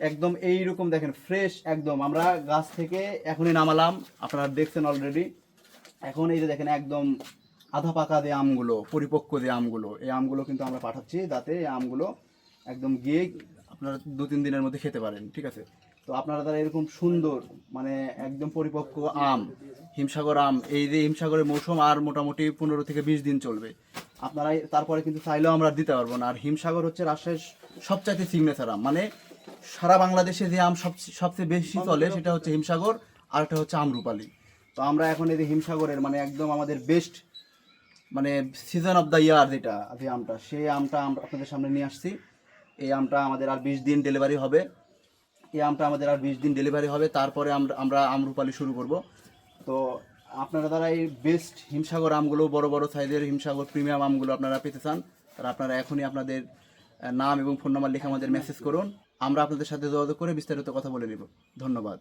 একদম এইরকম দেখেন ফ্রেশ একদম, আমরা গাছ থেকে এখনই নামালাম, আপনারা দেখছেন অলরেডি। এখন এই যে দেখেন একদম আধা পাকা যে আমগুলো, পরিপক্ক যে আমগুলো, এই আমগুলো কিন্তু আমরা পাঠাচ্ছি যাতে এই আমগুলো একদম গিয়ে আপনারা 2-3 দিনের মধ্যে খেতে পারেন, ঠিক আছে? তো আপনারা তারা এরকম সুন্দর মানে একদম পরিপক্ক আম, হিমসাগর আম, এই যে হিমসাগরের মৌসুম আর মোটামুটি 15 থেকে 20 দিন চলবে। আপনারা তারপরে কিন্তু চাইলেও আমরা দিতে পারবো না। আর হিমসাগর হচ্ছে রাজশাহীর সবচাইতে সিগনেচার আম, মানে সারা বাংলাদেশে যে আম সবচেয়ে বেশি চলে সেটা হচ্ছে হিমসাগর, আর একটা হচ্ছে আমরুপালি। তো আমরা এখন এই যে হিমসাগরের মানে একদম আমাদের বেস্ট মানে সিজন অফ দ্য ইয়ার যেটা যে আমটা, সেই আমটা আমরা আপনাদের সামনে নিয়ে আসছি। এই আমটা আমাদের আর 20 দিন ডেলিভারি হবে। এই আমটা আমাদের আর 20 দিন ডেলিভারি হবে, তারপরে আমরা আমরুপালি শুরু করব। তো আপনারা যারা এই বেস্ট হিমসাগর আমগুলো, বড় বড় সাইজের হিমসাগর প্রিমিয়াম আমগুলো আপনারা পেতে চান, তারা আপনারা এখনই আপনাদের নাম এবং ফোন নাম্বার লিখে আমাদের মেসেজ করুন। আমরা আপনাদের সাথে যোগাযোগ করে বিস্তারিত কথা বলে নেব। ধন্যবাদ।